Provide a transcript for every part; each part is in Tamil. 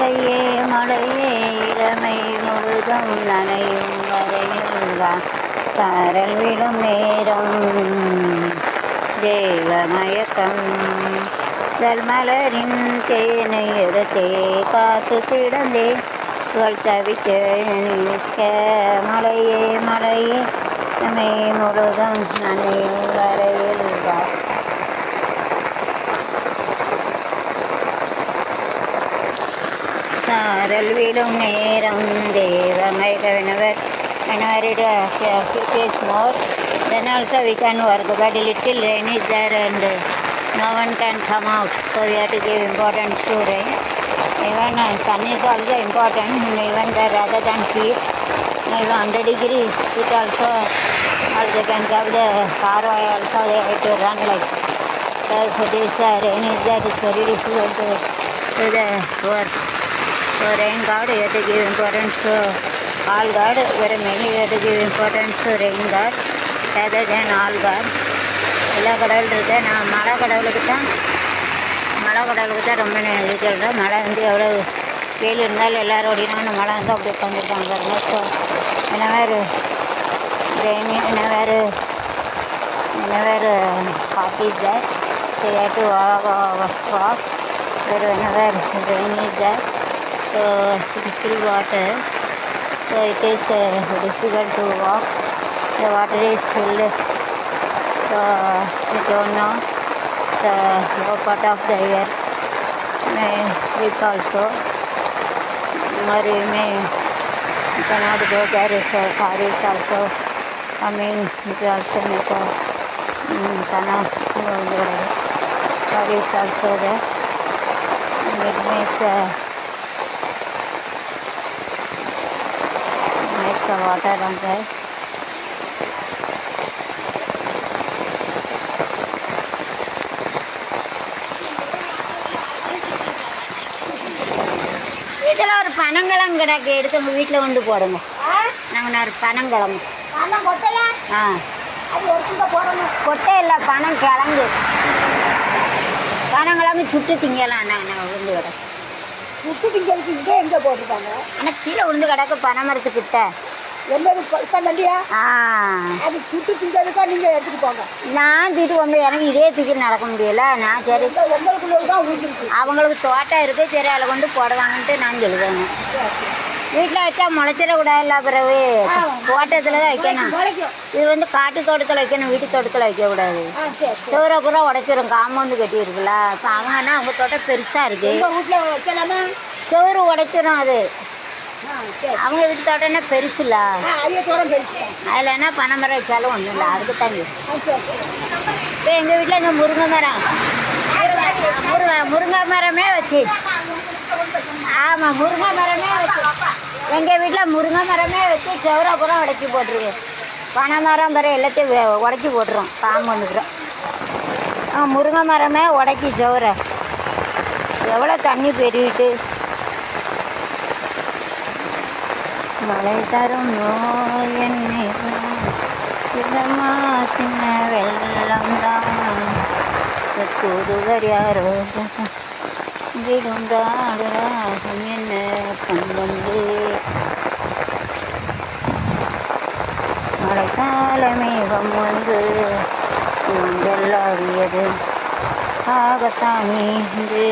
மலையே மலையே இளமை முழுதும் நனையும் வரையில்தான் சாரல் விழும் நேரம் தேவமயக்கம் மலரின் தேனை எடுத்தே காத்து கிடந்தே இவள் தவிக்க நிற்க மலையே மலையே இளமை முழுதும் நனையும் வரையில்தான் சாரல் விழும் நேரம் whenever it is more, then also we can work, but little rain is there and no one can come out, so we have to give importance to rain. Even sun is also important, even rather than heat, even 100 degrees, it also they can have the car oil also they have to run like. So this rain is there, it's very difficult to do the work. So rain god, you have to give importance to all god. Very many you have to give importance to rain god rather than all god. எல்லா கடவுள் இருக்கு. நான் மழை கடவுளுக்கு தான் ரொம்ப இது சொல்கிறேன். மழை வந்து எவ்வளோ வெயில் இருந்தாலும் எல்லோரும் ஓடினாங்க, மழை வந்து அப்படி உட்காந்துருக்காங்க பாருங்க. So whenever hot is there, so you have to walk. Whenever rain is there, so it is still water, so it is difficult to walk. The water is filled, so you don't know the low part of the air may slip also, or you cannot go there if car is also coming. It also make a car is also there, and it makes the water on there. இதில் ஒரு பனங்கிழங்கு கிடக்கு, எடுத்து உங்கள் வீட்டில் கொண்டு போடுங்க. நாங்கள் ஒரு பனங்கிழங்கு கொட்டை இல்லை, பனங்கிழங்கு சுட்டு திங்கலாம். நாங்கள் உளுந்து கிடக்கு சுட்டு திங்கிறதுக்கு இங்கே எங்கே போட்டுருக்காங்க? ஆனால் கீழே உளுந்து கிடக்கு பனைமரத்துக்கிட்ட. என்னது நண்டியா? அது சுட்டு திங்கிறதுக்கா நீங்கள் எடுத்துகிட்டு போங்க. நான் தூக்கிட்டு போக முடியாது, எனக்கு இதே தூக்கிட்டு நடக்க முடியல. நான் சரி உங்களுக்குள்ளது தான் ஊற்றிருக்கு. அவங்களுக்கு தோட்டம் இருக்குது, சரி அதில் கொண்டு போடுவாங்கன்ட்டு நான் சொல்லுவேங்க. வீட்டில் வச்சா முளைச்சிடக்கூடாதுல்ல, பிறகு தோட்டத்தில் தான் வைக்கணும். இது வந்து காட்டு தோட்டத்தில் வைக்கணும், வீட்டு தோட்டத்தில் வைக்கக்கூடாது. சோறை பூரா உடைச்சிடும், காம்பவுண்டு கட்டி இருக்குல்ல. இப்போ அவங்கன்னா அவங்க தோட்டம் பெருசாக இருக்குது, சோறு உடைச்சிடும். அது அவங்க வீட்டு தோட்டம்னா பெருசுல, அதில் என்ன பனைமரம் வச்சாலும் ஒன்றும் இல்லை, அதுக்கு தாங்க. இப்போ எங்கள் வீட்டில் இந்த முருங்கை மரமே வச்சு, ஆமாம் முருங்கை மரமே வச்சு, எங்கள் வீட்டில் முருங்கை மரமே வச்சு செவராப்புறம் உடச்சி போட்டுருக்கு. பனை மரம் பிற எல்லாத்தையும் உடச்சி போட்டுரும், காம்பவுண்டுக்குறோம். முருங்கை மரமே உடச்சி செவரை எவ்வளோ தண்ணி பெருகிட்டு. மழை தரும் நோய் என்னை சின்னம்மா சின்ன வெள்ளம் தான் கூடுவர் யாரோ விடுந்தாடுறாகும் என்ன கண்வந்து. மழைக்கால மேகம் வந்து கூந்தல்லாடியது ஆகத்தானே என்று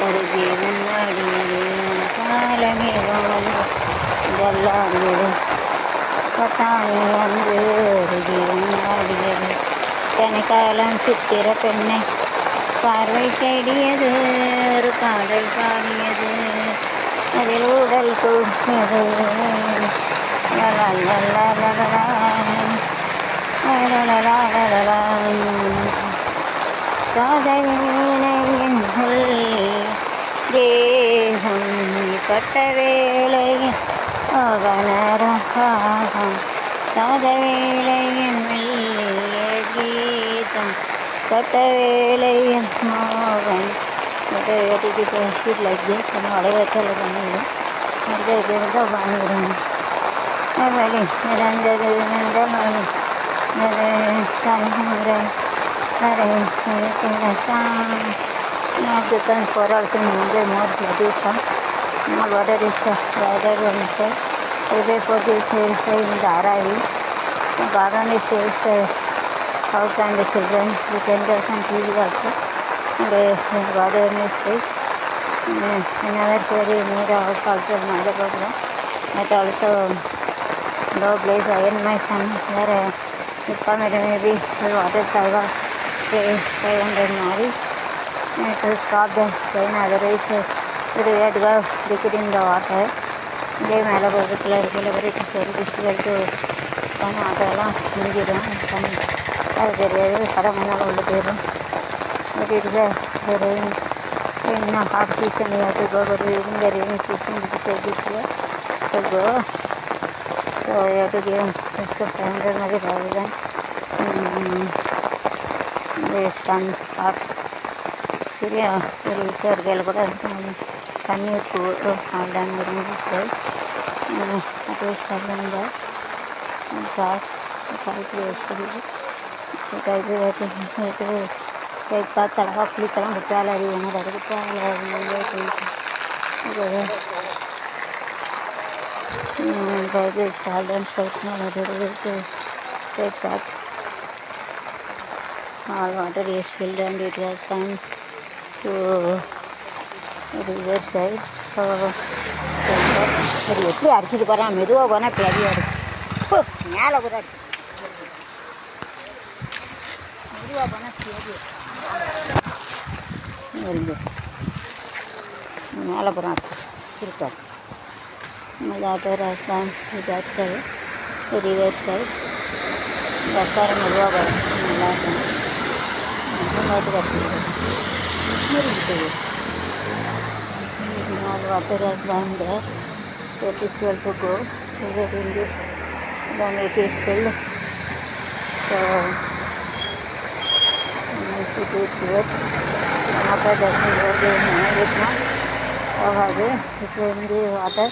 ஒரு ஜீவன் ஆடியது. கால மேகம் வந்து இதெல்லாடியது தானே வந்து ஒரு ஜீவன் ஆடியது. தனிக்காலம் சித்திர பெண்ணை பார்வை தேடியது, ஒரு காதல் பாடியது, அதில் உடல் கூடியது. காதவேலையின் தேகம் பட்ட வேலையின் நேரம் காதவேலையின் மெல்லிய கீதம் பட்ட வேலையின் மோகன். ஷீட் லைக் திஸ் வளைவத்தில் பண்ணிவிடும். அடுத்த இருந்தால் வாங்கிவிடுங்க. வழி நிறைந்தது மொழி தலைமுறை வரை The can for also enjoy more this one. More water is wider than inside. Maybe for this in the arrival. The garden is house and the children. We can get some TV also. The garden is this. Another very near house also another program. That also low place again my son here. This comedy maybe water saga. 500 Mari. It will stop the train, otherwise it will go liquid in the water. They may have a very difficult to come out of but it is a rain in a hot season we have to go, but in the rainy season it is a bit here to go. So we have to give just a 500 Mari rather than the sun hot. Syria, very good கூட தண்ணி ஆல்டான இருந்துச்சு அட்வைஸ் பண்ணுங்க கை பார்த்து அழகாக குளிக்கலாம் குற்றால அறிவாங்க அது குற்றால போயிட்டு ஆல்டான் ஸ்ட்ரைட் பார்த்து all water is filled and it has come to river side. So சரி எப்படி அடிச்சுட்டு போகிறான் மெதுவாக போனால் பெரிய இருக்கும் மேலே கூட மெதுவாக போனால் பெரிய இருந்து மேலே போகிறான் இருக்கார் வாட்டர் ராஸ்தான் பேக் சைடு ரிவர் சைடு ரஸ்தாரம் மெதுவாக போகிறோம் நல்லா இருக்கும் water has gone there, so it is well to go. So that in this, then it is filled. So if it is wet, after that we will go with now. So it will in the water.